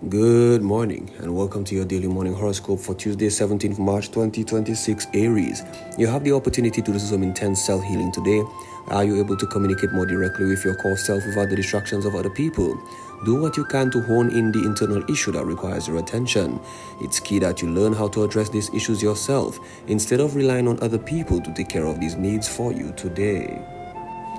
Good morning and welcome to your daily morning horoscope for Tuesday, 17th March 2026, Aries. You have the opportunity to do some intense self-healing today. Are you able to communicate more directly with your core self without the distractions of other people? Do what you can to hone in the internal issue that requires your attention. It's key that you learn how to address these issues yourself instead of relying on other people to take care of these needs for you today.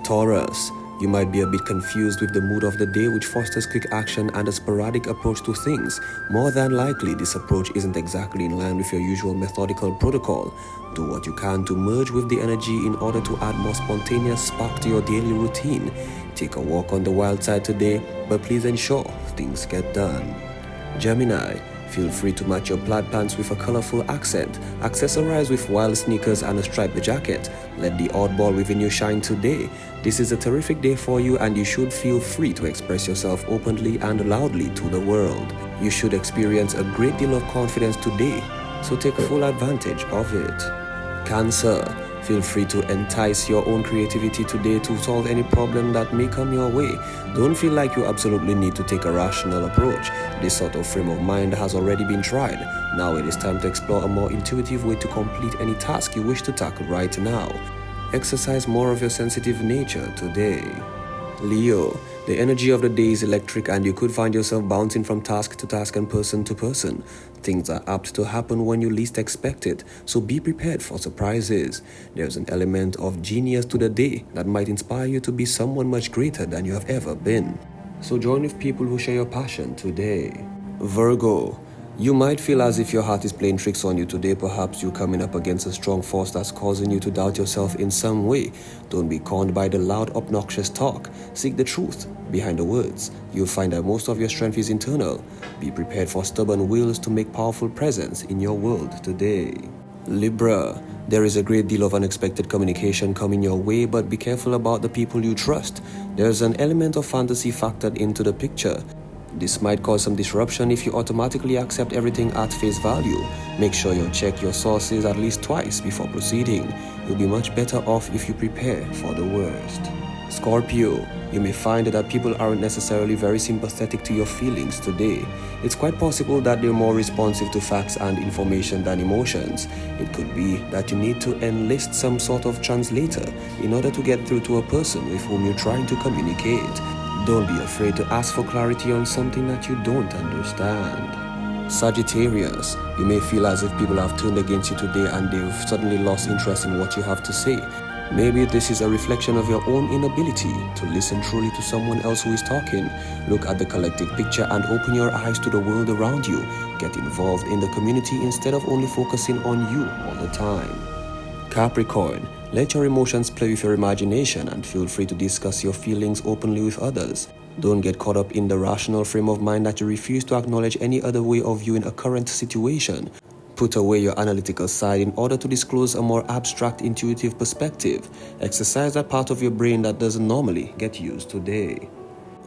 Taurus, you might be a bit confused with the mood of the day, which fosters quick action and a sporadic approach to things. More than likely, this approach isn't exactly in line with your usual methodical protocol. Do what you can to merge with the energy in order to add more spontaneous spark to your daily routine. Take a walk on the wild side today, but please ensure things get done. Gemini, feel free to match your plaid pants with a colorful accent. Accessorize with wild sneakers and a striped jacket. Let the oddball within you shine today. This is a terrific day for you and you should feel free to express yourself openly and loudly to the world. You should experience a great deal of confidence today, so take full advantage of it. Cancer, feel free to entice your own creativity today to solve any problem that may come your way. Don't feel like you absolutely need to take a rational approach. This sort of frame of mind has already been tried. Now it is time to explore a more intuitive way to complete any task you wish to tackle right now. Exercise more of your sensitive nature today. Leo, the energy of the day is electric and you could find yourself bouncing from task to task and person to person. Things are apt to happen when you least expect it, so be prepared for surprises. There's an element of genius to the day that might inspire you to be someone much greater than you have ever been. So join with people who share your passion today. Virgo, you might feel as if your heart is playing tricks on you today. Perhaps you're coming up against a strong force that's causing you to doubt yourself in some way. Don't be conned by the loud, obnoxious talk. Seek the truth behind the words. You'll find that most of your strength is internal. Be prepared for stubborn wills to make powerful presence in your world today. Libra, there is a great deal of unexpected communication coming your way, but be careful about the people you trust. There's an element of fantasy factored into the picture. This might cause some disruption if you automatically accept everything at face value. Make sure you check your sources at least twice before proceeding. You'll be much better off if you prepare for the worst. Scorpio, you may find that people aren't necessarily very sympathetic to your feelings today. It's quite possible that they're more responsive to facts and information than emotions. It could be that you need to enlist some sort of translator in order to get through to a person with whom you're trying to communicate. Don't be afraid to ask for clarity on something that you don't understand. Sagittarius, you may feel as if people have turned against you today and they've suddenly lost interest in what you have to say. Maybe this is a reflection of your own inability to listen truly to someone else who is talking. Look at the collective picture and open your eyes to the world around you. Get involved in the community instead of only focusing on you all the time. Capricorn, let your emotions play with your imagination and feel free to discuss your feelings openly with others. Don't get caught up in the rational frame of mind that you refuse to acknowledge any other way of viewing a current situation. Put away your analytical side in order to disclose a more abstract, intuitive perspective. Exercise that part of your brain that doesn't normally get used today.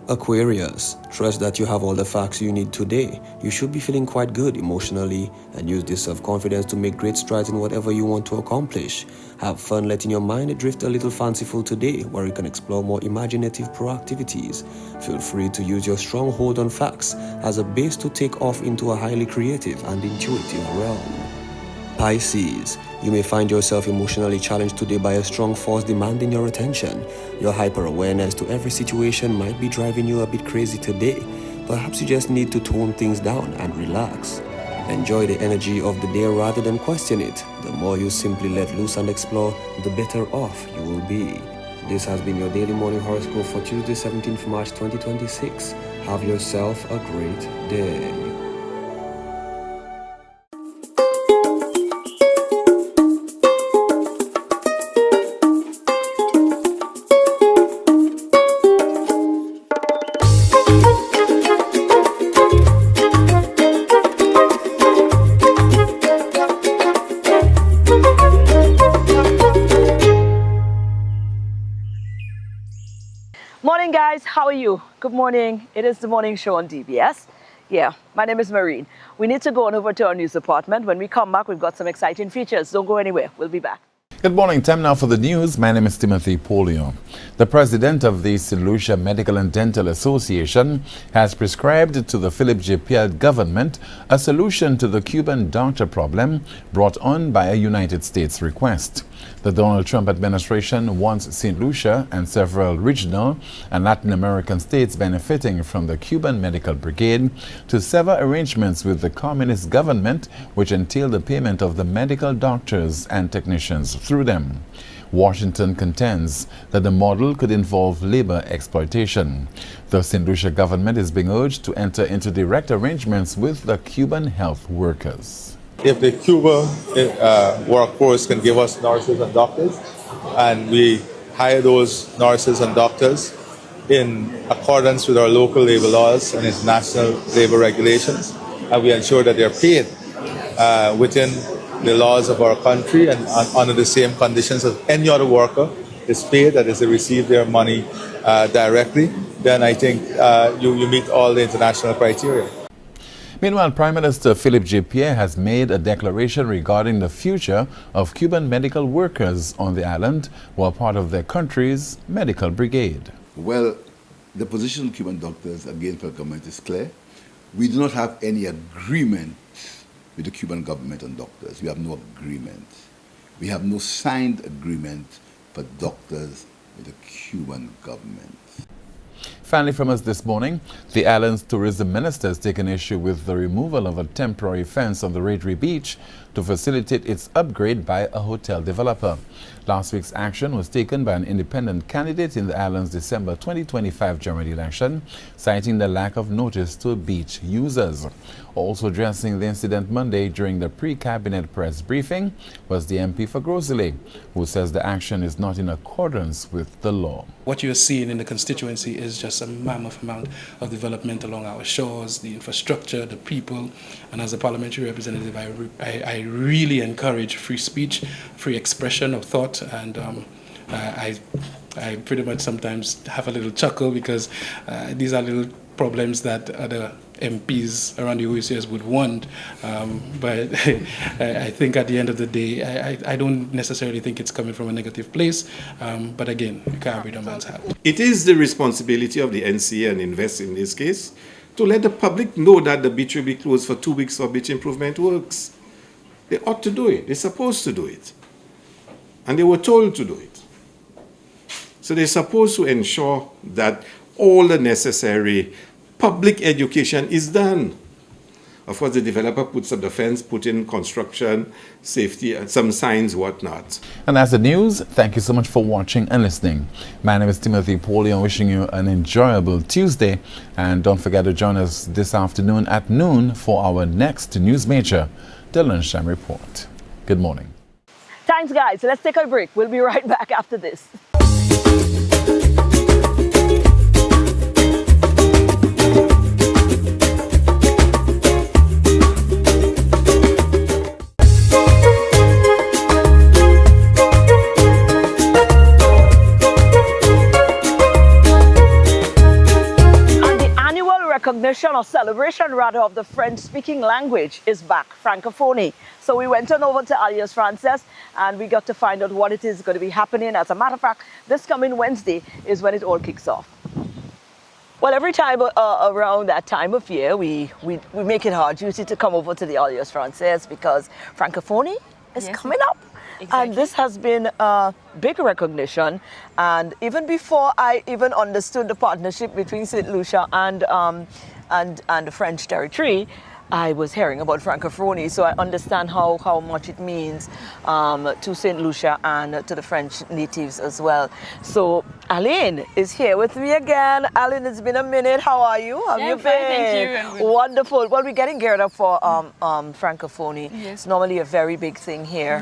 Aquarius, trust that you have all the facts you need today. You should be feeling quite good emotionally and use this self-confidence to make great strides in whatever you want to accomplish. Have fun letting your mind drift a little fanciful today, where you can explore more imaginative proactivities. Feel free to use your strong hold on facts as a base to take off into a highly creative and intuitive realm. Pisces, you may find yourself emotionally challenged today by a strong force demanding your attention. Your hyper-awareness to every situation might be driving you a bit crazy today. Perhaps you just need to tone things down and relax. Enjoy the energy of the day rather than question it. The more you simply let loose and explore, the better off you will be. This has been your daily morning horoscope for Tuesday, 17th March 2026. Have yourself a great day. Morning guys, how are you? Good morning. It is the morning show on DBS. Yeah, my name is Marine. We need to go on over to our news department. When we come back, we've got some exciting features. Don't go anywhere. We'll be back. Good morning. Time now for the news. My name is Timothy Polio. The president of the St. Lucia Medical and Dental Association has prescribed to the Philip J. Pierre government a solution to the Cuban doctor problem brought on by a United States request. The Donald Trump administration wants St. Lucia and several regional and Latin American states benefiting from the Cuban Medical Brigade to sever arrangements with the communist government, which entail the payment of the medical doctors and technicians through them. Washington contends that the model could involve labor exploitation. The St. Lucia government is being urged to enter into direct arrangements with the Cuban health workers. If the Cuba workforce can give us nurses and doctors, and we hire those nurses and doctors in accordance with our local labor laws and international labor regulations, and we ensure that they're paid within the laws of our country and under the same conditions as any other worker is paid, that is, they receive their money directly, then I think you meet all the international criteria. Meanwhile, Prime Minister Philip J. Pierre has made a declaration regarding the future of Cuban medical workers on the island who are part of their country's medical brigade. Well, the position of Cuban doctors against the government is clear. We do not have any agreement with the Cuban government on doctors. We have no agreement. We have no signed agreement for doctors with the Cuban government. Finally, from us this morning, the island's tourism minister has taken issue with the removal of a temporary fence on the Raidry Beach to facilitate its upgrade by a hotel developer. Last week's action was taken by an independent candidate in the island's December 2025 general election, citing the lack of notice to beach users. Also addressing the incident Monday during the pre-cabinet press briefing was the MP for Grosley, who says the action is not in accordance with the law. What you're seeing in the constituency is just a mammoth amount of development along our shores, the infrastructure, the people, and as a parliamentary representative, I really encourage free speech, free expression of thought, and I pretty much sometimes have a little chuckle because these are little problems that other MPs around the OECS would want, but I think at the end of the day, I don't necessarily think it's coming from a negative place, but again, you can't read a man's hat. It is the responsibility of the NCA and Invest in this case to let the public know that the beach will be closed for 2 weeks for beach improvement works. They ought to do it. They're supposed to do it. And they were told to do it. So they're supposed to ensure that all the necessary public education is done. Of course, the developer puts up the fence, put in construction, safety, and some signs, whatnot. And that's the news. Thank you so much for watching and listening. My name is Timothy Pauly. Wishing you an enjoyable Tuesday. And don't forget to join us this afternoon at noon for our next news major, the Lunchtime Report. Good morning. Thanks, guys. Let's take a break. We'll be right back after this. Recognition or celebration rather of the French-speaking language is back, Francophonie. So we went on over to Alliance Française and we got to find out what it is going to be happening. As a matter of fact, this coming Wednesday is when it all kicks off. Well, every time around that time of year, we make it our duty to come over to the Alliance Française because Francophonie is coming up. Exactly. And this has been a big recognition. And even before I even understood the partnership between St. Lucia and the French territory, I was hearing about Francophonie, so I understand how much it means to St. Lucia and to the French natives as well. So Aline is here with me again. Aline, it's been a minute. How are you? How have you been? Thank you. Wonderful. Well, we're getting geared up for Francophonie. Yes. It's normally a very big thing here.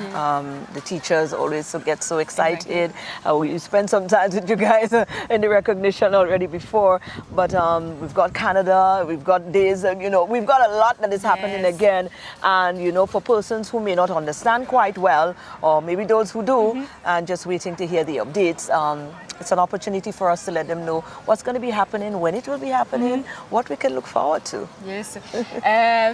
The teachers always get so excited. Exactly. We spent some time with you guys in the recognition already before, but we've got Canada, we've got days, we've got a lot that that is happening again. And, you know, for persons who may not understand quite well, or maybe those who do, and just waiting to hear the updates, it's an opportunity for us to let them know what's going to be happening, when it will be happening, what we can look forward to. Yes.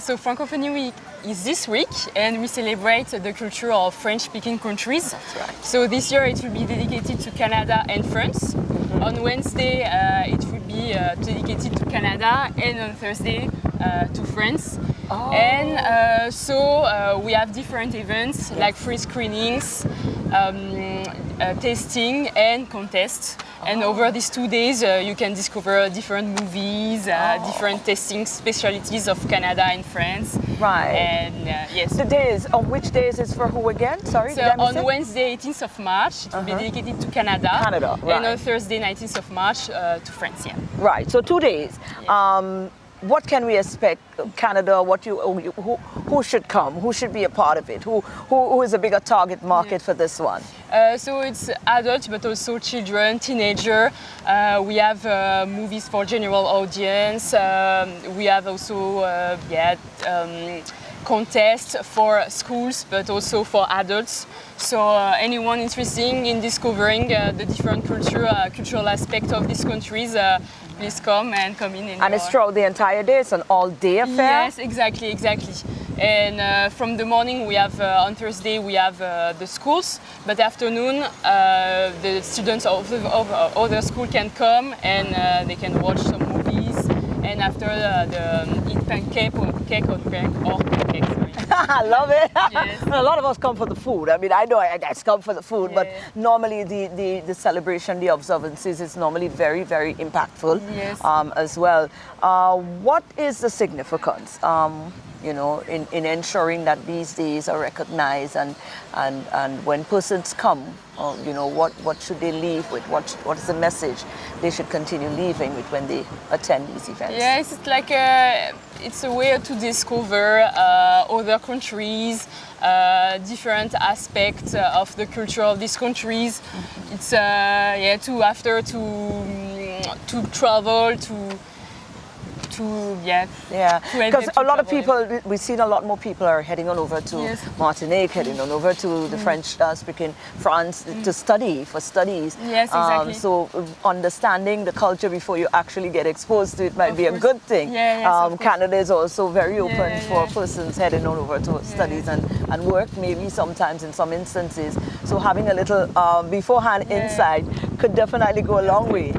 So Francophonie Week is this week, and we celebrate the culture of French-speaking countries. That's right. So this year it will be dedicated to Canada and France. On Wednesday it will be dedicated to Canada, and on Thursday to France. And so we have different events like free screenings, tasting and contests. And over these 2 days you can discover different movies, different tasting specialties of Canada and France. Right. And yes. The days, on which days is for who again? Sorry, So did I miss on it? Wednesday 18th of March it will be dedicated to Canada. Canada, And right. on Thursday 19th of March to France, yeah. Right, so 2 days. What can we expect? Canada, who should come? Who should be a part of it? Who is a bigger target market for this one? So it's adults, but also children, teenager. We have movies for general audience. We have also contests for schools, but also for adults. So anyone interested in discovering the different cultural aspects of these countries, please come and come in. And it's throughout the entire day. It's an all-day affair. Yes, exactly. And from the morning we have on Thursday we have the schools, but afternoon the students of other school can come and they can watch some movies. And after eat pancake or pancake. Sorry. I love it. Yes. A lot of us come for the food. I mean, I know I guys come for the food, but normally the celebration, the observances is normally very, very impactful as well. What is the significance, you know, in ensuring that these days are recognized and when persons come, you know, what should they leave with? What is the message they should continue leaving with when they attend these events? Yes, it's like it's a way to discover other countries, different aspects of the culture of these countries. It's to travel because a lot of people, we've seen a lot more people are heading on over to Martinique, heading on over to the French-speaking France to study, for studies. Yes, exactly. So understanding the culture before you actually get exposed to it might be a good thing. Canada is also very open for persons heading on over to studies and work, maybe sometimes in some instances. So having a little beforehand insight could definitely go a long way.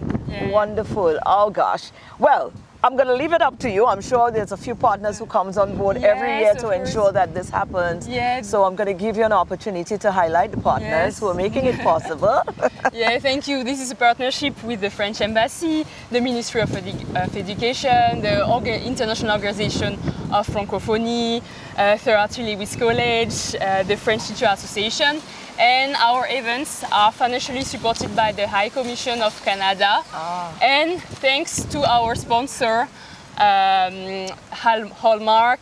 Wonderful. Oh gosh. Well, I'm going to leave it up to you. I'm sure there's a few partners who comes on board every year to ensure that this happens. So I'm going to give you an opportunity to highlight the partners who are making it possible. Thank you. This is a partnership with the French Embassy, the Ministry of Education, the International Organization of Francophonie, Third Lewis College, the French Teacher Association. And our events are financially supported by the High Commission of Canada. And thanks to our sponsor, Hallmark,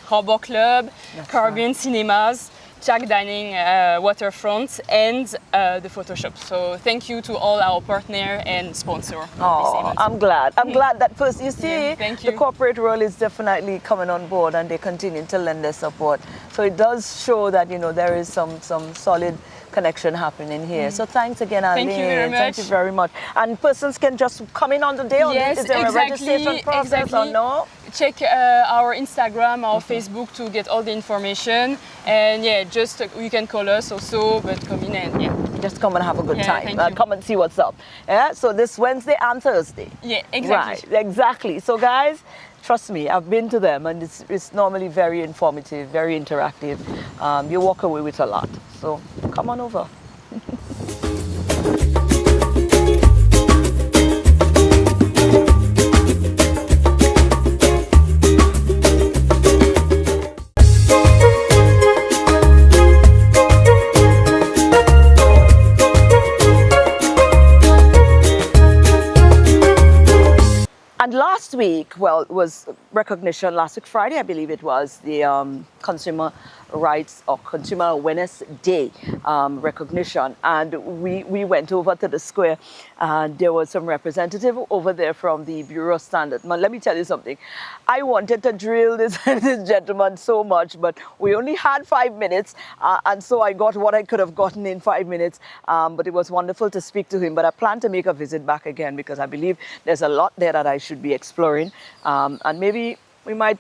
Harbor Club, Caribbean Cinemas, Jack Dining Waterfront, and the Photoshop. So thank you to all our partners and sponsors. Oh, I'm glad. I'm glad that first, you see, thank you. The corporate world is definitely coming on board and they continue to lend their support. So it does show that, you know, there is some solid connection happening here. So thanks again, Aline. Thank you very much. Thank you very much. And persons can just come in on the day? Is there a registration process or no? Check our Instagram or Facebook to get all the information. And just you can call us also, but come in and just come and have a good time. Thank you. Come and see what's up. So this Wednesday and Thursday. Yeah, exactly. Right, exactly. So guys, trust me, I've been to them and it's normally very informative, very interactive. You walk away with a lot. So come on over. And last week, week, well, it was recognition last week, Friday, I believe it was, the Consumer Rights or Consumer Awareness Day recognition. And we went over to the square, and there was some representative over there from the Bureau of Standards. Man, let me tell you something. I wanted to drill this, this gentleman so much, but we only had 5 minutes, and so I got what I could have gotten in 5 minutes. But it was wonderful to speak to him. But I plan to make a visit back again because I believe there's a lot there that I should be exploring. And maybe we might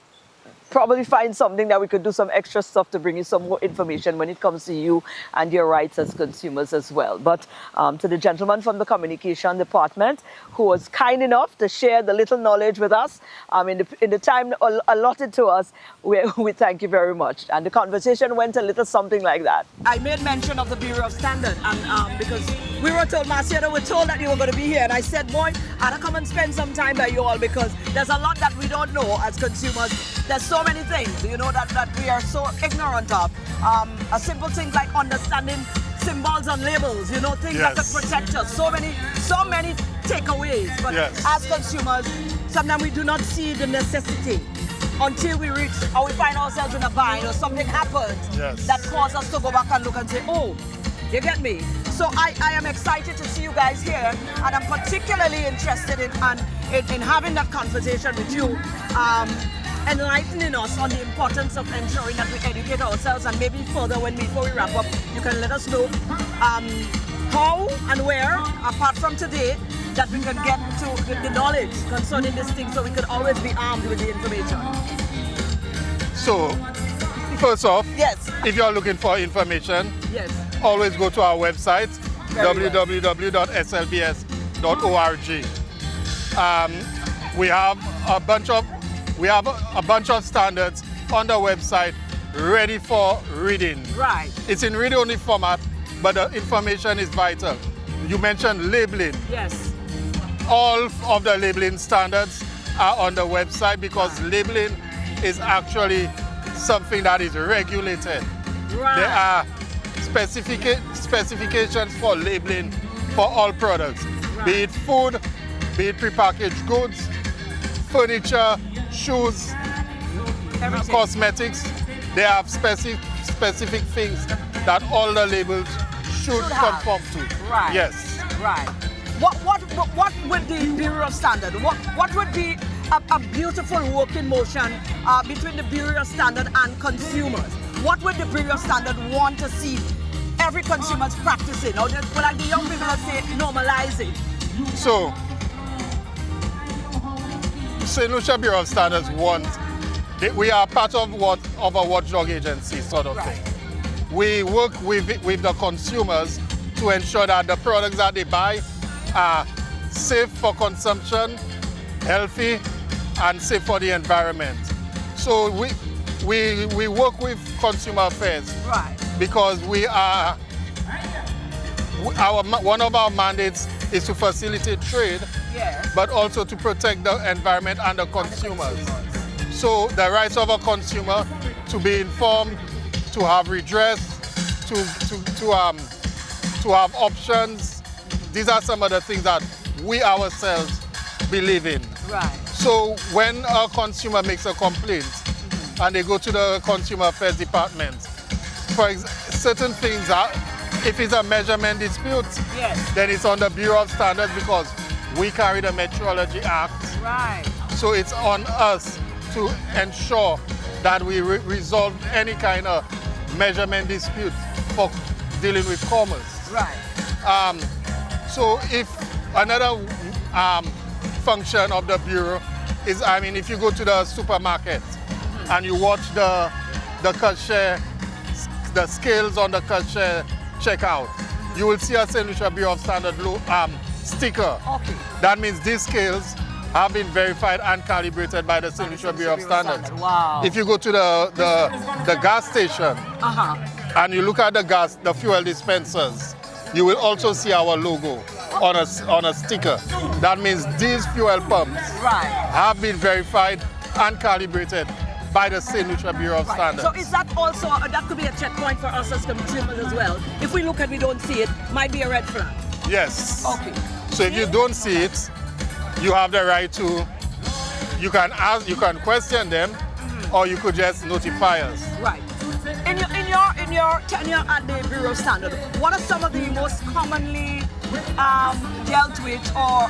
probably find something that we could do some extra stuff to bring you some more information when it comes to you and your rights as consumers as well. But to the gentleman from the Communication Department who was kind enough to share the little knowledge with us in the time allotted to us, we thank you very much. And the conversation went a little something like that. I made mention of the Bureau of Standards, and because we were told, Marciano, we're told that you were going to be here, and I said, boy, I'd come and spend some time by you all because there's a lot that we don't know as consumers. There's so many things, you know, that we are so ignorant of. A simple thing like understanding symbols on labels, you know, things that could protect us. So many takeaways. But as consumers, sometimes we do not see the necessity until we reach or we find ourselves in a bind or something happens that causes us to go back and look and say, oh, you get me? So I am excited to see you guys here, and I'm particularly interested in having that conversation with you, enlightening us on the importance of ensuring that we educate ourselves, and maybe further before we wrap up, you can let us know how and where, apart from today, that we can get to the knowledge concerning this thing so we could always be armed with the information. So, first off, if you're looking for information, always go to our website, www.slbs.org. We have a bunch of standards on the website ready for reading. Right. It's in read-only format, but the information is vital. You mentioned labeling. Yes. All of the labeling standards are on the website because labeling is actually something that is regulated. Right. There are specifications for labeling for all products, be it food, be it prepackaged goods, furniture, shoes, everything. Cosmetics. They have specific things that all the labels should conform to. Right. Yes. Right. What would the Bureau of Standards, what would be a beautiful working motion between the Bureau of Standards and consumers? What would the Bureau of Standards want to see every consumer's practicing? Or like the young people say, normalizing? So, St. Lucia Bureau of Standards we are part of a watchdog agency sort of thing. We work with the consumers to ensure that the products that they buy are safe for consumption, healthy, and safe for the environment. So we work with consumer affairs because one of our mandates is to facilitate trade, but also to protect the environment and the consumers. So the rights of a consumer to be informed, to have redress, to have options. These are some of the things that we ourselves believe in. Right. So when a consumer makes a complaint and they go to the Consumer Affairs Department, for certain things, if it's a measurement dispute, then it's on the Bureau of Standards because we carry the Metrology Act. Right. So it's on us to ensure that we resolve any kind of measurement dispute for dealing with commerce. Right. So if another function of the Bureau is, if you go to the supermarket and you watch the cashier, the scales on the cashier checkout, you will see a St. Lucia Bureau of Standards sticker. Okay. That means these scales have been verified and calibrated by the St. Lucia Bureau of Standards. Wow. If you go to the gas station and you look at the fuel dispensers, you will also see our logo on a sticker. That means these fuel pumps have been verified and calibrated by the St. Lucia Bureau of Standards. So is that also, that could be a checkpoint for us as consumers as well? If we look and we don't see it, might be a red flag? Yes. Okay. So if you don't see it, you have the right to you can ask, you can question them, or you could just notify us. Right. In your tenure at the Bureau of Standards, what are some of the most commonly dealt with or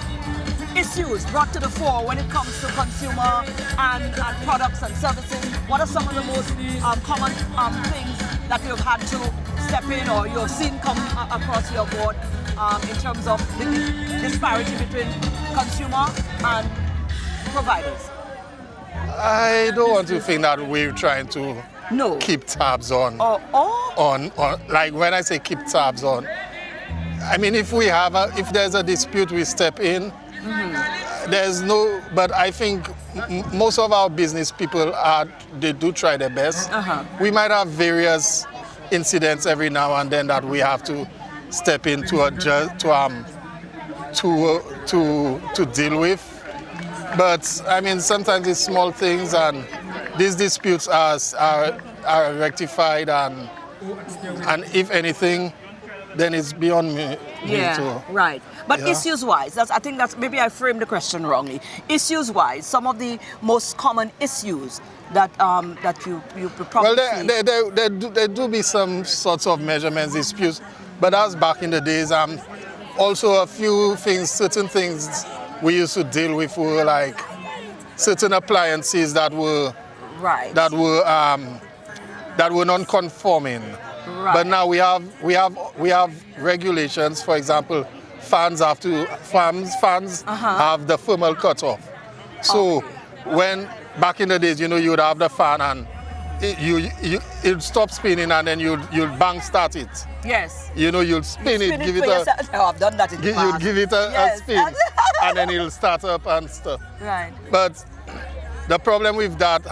issues brought to the fore when it comes to consumer and products and services? What are some of the most common things that you've had to step in or you've seen come across your board in terms of the disparity between consumer and providers? I don't want to think that we're trying to keep tabs on. On like when I say keep tabs on, I mean if there's a dispute, we step in. There's no, but I think most of our business people they do try their best. We might have various incidents every now and then that we have to step in to deal with. But I mean, sometimes it's small things, and these disputes are rectified, and if anything, then it's beyond me. Right. But issues-wise, I think that's maybe I framed the question wrongly. Issues-wise, some of the most common issues that you probably see. There do be some sorts of measurements disputes, but as back in the days, also a few things, certain things we used to deal with were like certain appliances that were non-conforming. Right. But now we have regulations. For example, fans have the thermal cutoff. So when back in the days, you would have the fan and it'll stop spinning, and then you'll bang start it. Yes. You'll spin it, give it a. Oh, I've done that in the past. You'll give it a spin, and then it'll start up and stuff. Right. But the problem with that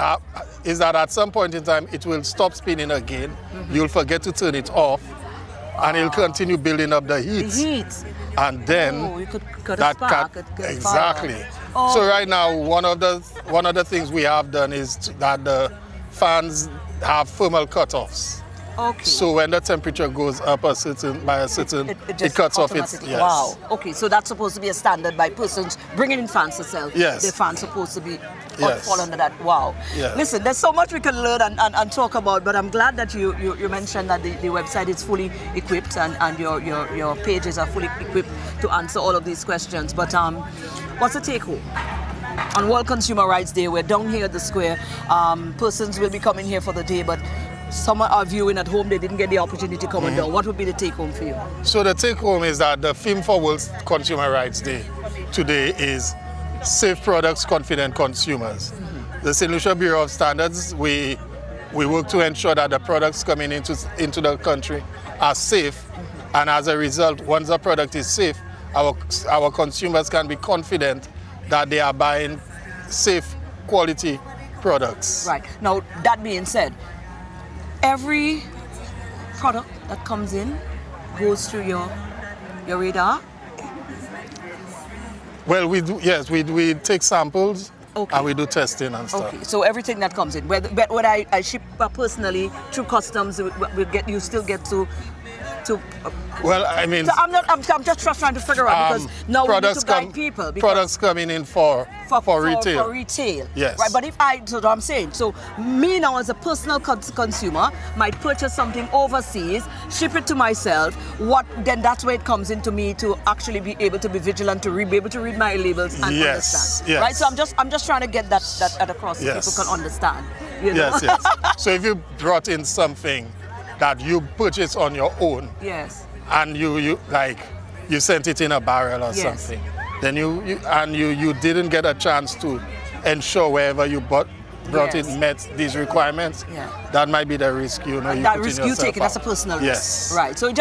is that at some point in time, it will stop spinning again. You'll forget to turn it off, and it'll continue building up the heat. The heat. And then you could a spark. Exactly. So right now, one of the things we have done is that the fans have thermal cutoffs. Okay. So when the temperature goes up by a certain, it cuts off its. Yes. Wow. Okay, so that's supposed to be a standard by persons bringing in fans to sell. Yes. The fans supposed to be Yes. fall under that. Wow. Yes. Listen, there's so much we can learn and talk about, but I'm glad that you mentioned that the website is fully equipped and your pages are fully equipped to answer all of these questions. But what's the take home? On World Consumer Rights Day, we're down here at the square. Persons will be coming here for the day, but some are viewing at home, they didn't get the opportunity to come down. What would be the take home for you? So the take home is that the theme for World Consumer Rights Day today is Safe Products, Confident Consumers. The St. Lucia Bureau of Standards, we work to ensure that the products coming into the country are safe, and as a result, once the product is safe, our consumers can be confident that they are buying safe quality products. Right. Now, that being said, every product that comes in goes through your radar? Well, we do, yes, we take samples and we do testing and stuff. Okay, so everything that comes in, whether I ship personally through customs, you still get to. Well, I mean, so I'm just trying to figure out, because now we need to guide people. Products coming in for retail. For retail. Yes. Right, but so what I'm saying, so me now as a personal consumer might purchase something overseas, ship it to myself. Then that's where it comes into me to actually be able to be vigilant, to be able to read my labels and understand. Yes. Right. So I'm just trying to get that across so people can understand. Yes. So if you brought in something that you purchase on your own, yes, and you sent it in a barrel or something, then you didn't get a chance to ensure wherever you brought it met these requirements, that might be the risk that risk you take, that's a personal risk. Right. So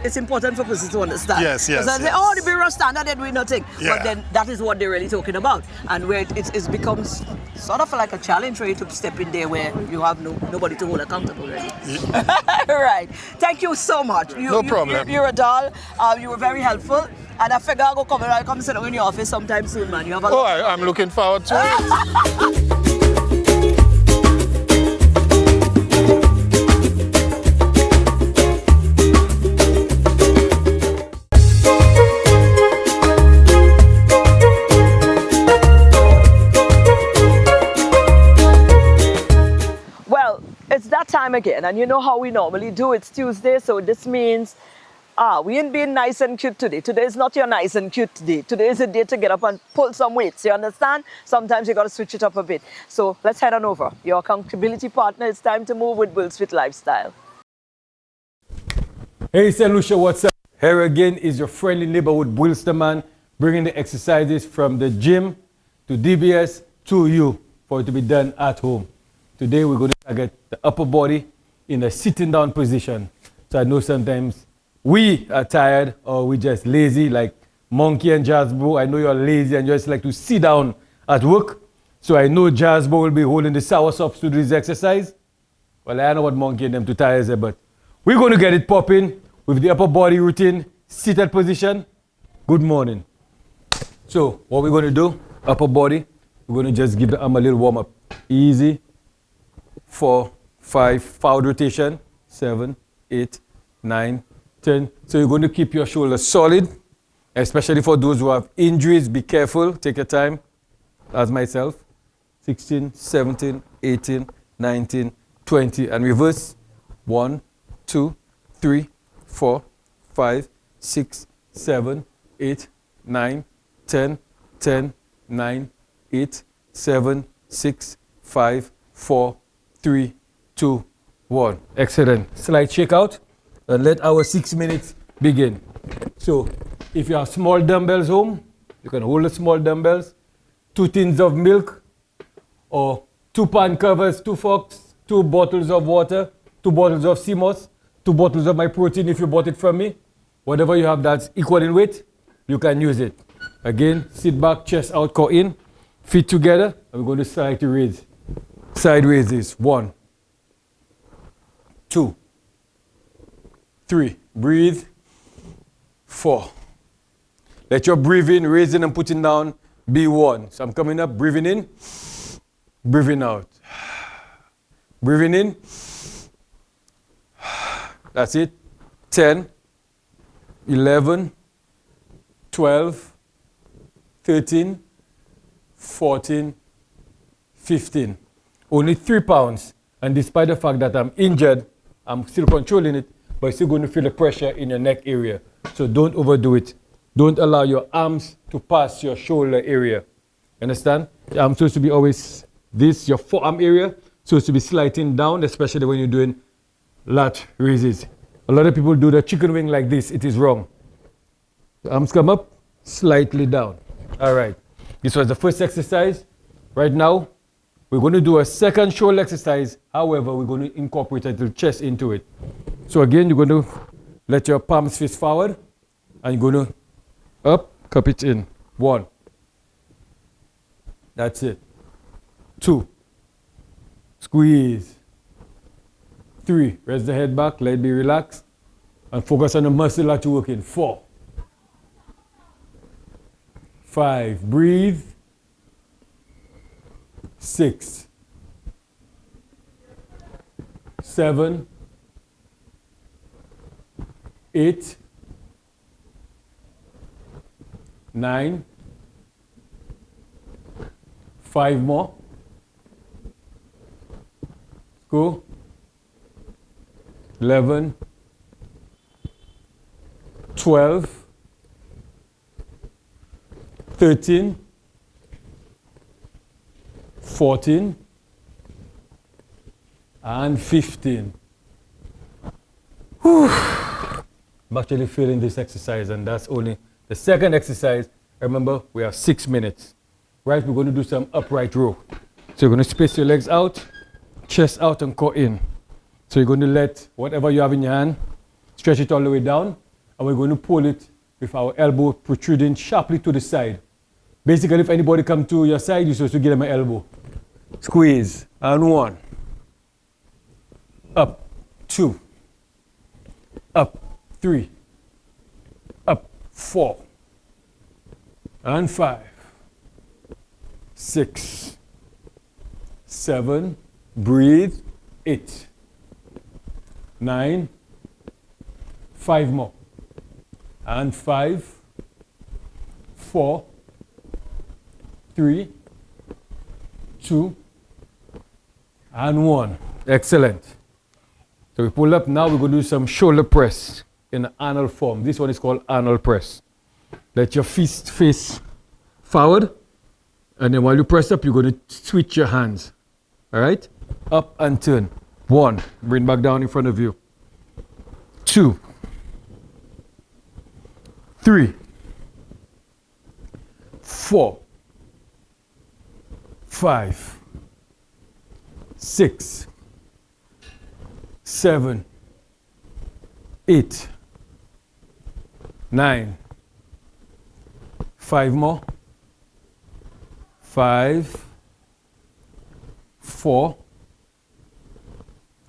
it's important for persons to understand. Yes. Because they say, the Bureau standard, they're doing nothing. Yeah. But then that is what they're really talking about. And where it becomes sort of like a challenge for you to step in there where you have nobody to hold accountable, really. Yeah. Right. Thank you so much. No problem. You're a doll. You were very helpful. And I figure I'll come sit down in your office sometime soon, man. You have I'm looking forward to it. that time again, and you know how we normally do. It's Tuesday, so this means we ain't being nice and cute today. Today is not your nice and cute day. Today is a day to get up and pull some weights. You understand? Sometimes you got to switch it up a bit. So let's head on over. Your accountability partner. It's time to move with BweelzFit Lifestyle. Hey, St. Lucia, what's up? Here again is your friendly neighborhood Bweelz the man, bringing the exercises from the gym to DBS to you for it to be done at home. Today we're going to target the upper body in a sitting down position. So I know sometimes we are tired or we just lazy like Monkey and Jazzbo. I know you're lazy and you just like to sit down at work. So I know Jazzbo will be holding the soursop to do this exercise. Well, I know what Monkey and them too tired, but we're going to get it popping with the upper body routine, seated position. Good morning. So what we're going to do, upper body, we're going to just give the arm a little warm up. Easy. 4, 5, forward rotation, 7, 8, 9, 10. So you're going to keep your shoulders solid, especially for those who have injuries. Be careful, take your time, as myself. 16, 17, 18, 19, 20, and reverse. 1, 2, 3, 4, 5, 6, 7, 8, 9, 10, 10, 9, 8, 7, 6, 5, 4, 3, 2, 1. Excellent. Slight shake out and let our 6 minutes begin. So if you have small dumbbells home, you can hold the small dumbbells, 2 tins of milk or 2 pan covers, 2 forks, 2 bottles of water, 2 bottles of CMOS, 2 bottles of my protein if you bought it from me. Whatever you have that's equal in weight, you can use it. Again, sit back, chest out, core in, feet together, and we're going to slightly raise. Side raises. 1, 2, 3. Breathe. 4. Let your breathing, raising and putting down be 1. So I'm coming up, breathing in, breathing out. Breathing in. That's it. 10, 11, 12, 13, 14, 15. Only 3 pounds. And despite the fact that I'm injured, I'm still controlling it, but you're still going to feel the pressure in your neck area. So don't overdo it. Don't allow your arms to pass your shoulder area. Understand? The arm's supposed to be always this, your forearm area, supposed to be sliding down, especially when you're doing lat raises. A lot of people do the chicken wing like this. It is wrong. The arms come up, slightly down. All right. This was the first exercise. Right now, we're going to do a second shoulder exercise. However, we're going to incorporate a little chest into it. So again, you're going to let your palms face forward and you're going to up, cup it in. 1. That's it. 2. Squeeze. 3. Rest the head back, let it be relaxed, and focus on the muscle that you're working. 4. 5. Breathe. 6. 7. 8. 9. 5 more. Go. 11. 12. 13. 14. And 15. Whew. I'm actually feeling this exercise, and that's only the second exercise. Remember, we have 6 minutes. Right, we're going to do some upright row. So you're going to space your legs out, chest out and core in. So you're going to let whatever you have in your hand, stretch it all the way down, and we're going to pull it with our elbow protruding sharply to the side. Basically, if anybody comes to your side, you're supposed to give them an elbow. Squeeze, and 1. Up, 2. Up, 3. Up, 4. And 5. 6. 7. Breathe. 8. 9. 5 more. And 5. 4. 3. 2. And 1. Excellent. So we pull up. Now we're going to do some shoulder press in an Arnold form. This one is called Arnold press. Let your fist face forward. And then while you press up, you're going to switch your hands. All right? Up and turn. 1. Bring back down in front of you. 2. 3. 4. 5. 6. 7. 8. 9. 5 more. 5. 4.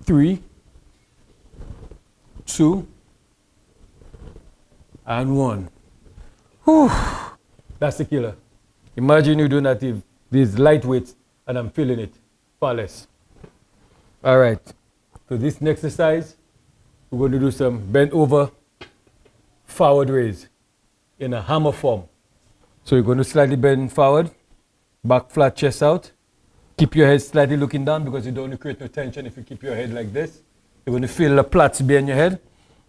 3. 2. And 1. Whew. That's the killer. Imagine you doing that with these lightweights and I'm feeling it. Far less. All right. So this next exercise, we're going to do some bent over forward raise in a hammer form. So you're going to slightly bend forward, back flat, chest out. Keep your head slightly looking down because you don't create no tension if you keep your head like this. You're going to feel the plaits behind your head.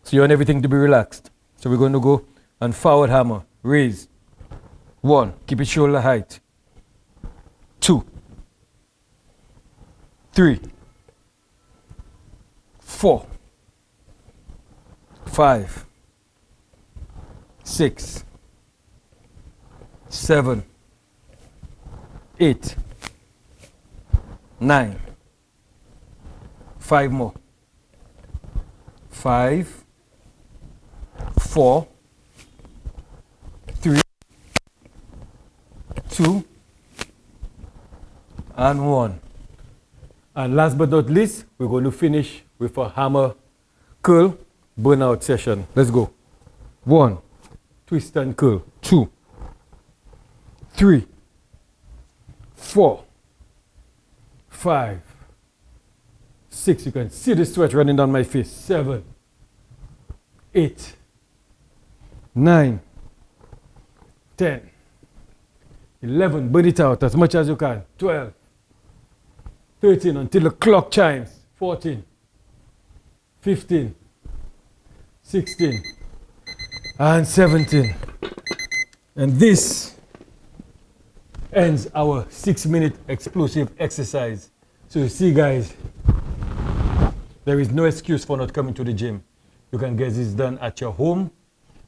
So you want everything to be relaxed. So we're going to go and forward hammer, raise. 1, keep it shoulder height. 2, 3, 4, 5, 6, 7, 8, 9, 5 more. 5, 4, 3, 2, and 1. And last but not least, we're going to finish with a hammer curl burnout session. Let's go. 1, twist and curl. 2, 3, 4, 5, 6. You can see the sweat running down my face. 7, 8, 9, 10, 11. Burn it out as much as you can. 12, 13 until the clock chimes. 14, 15, 16, and 17. And this ends our 6-minute explosive exercise. So you see, guys, there is no excuse for not coming to the gym. You can get this done at your home,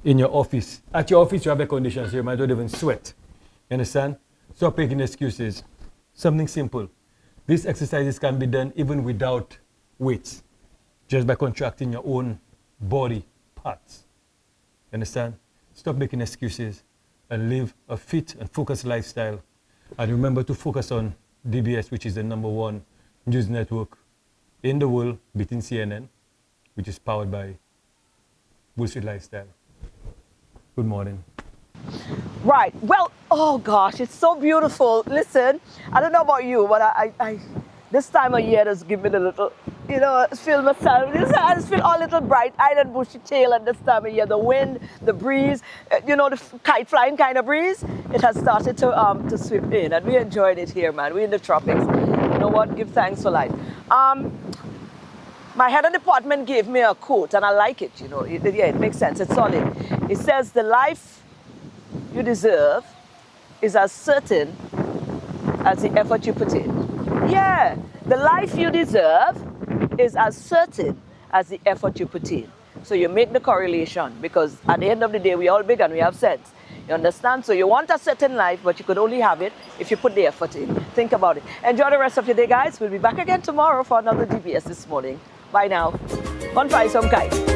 in your office. At your office, you have air conditioning, so you might not even sweat. You understand? Stop making excuses. Something simple. These exercises can be done even without weights, just by contracting your own body parts. You understand? Stop making excuses and live a fit and focused lifestyle. And remember to focus on DBS, which is the #1 news network in the world, beating CNN, which is powered by BweelzFit Lifestyle. Good morning. Right. Well, oh gosh, it's so beautiful. Listen, I don't know about you, but I this time of year does give me the little, you know, feel myself. I just feel all little bright-eyed and bushy-tailed at this time of year. The wind, the breeze, you know, the kite flying kind of breeze. It has started to sweep in, and we enjoyed it here, man. We're in the tropics. You know what? Give thanks for life. My head of department gave me a quote, and I like it. You know, it makes sense. It's solid. It says, "The life you deserve is as certain as the effort you put in." Yeah, the life you deserve is as certain as the effort you put in. So you make the correlation, because at the end of the day, we're all big and we have sense. You understand? So you want a certain life, but you could only have it if you put the effort in. Think about it. Enjoy the rest of your day, guys. We'll be back again tomorrow for another DBS this morning. Bye now. On fly some kite.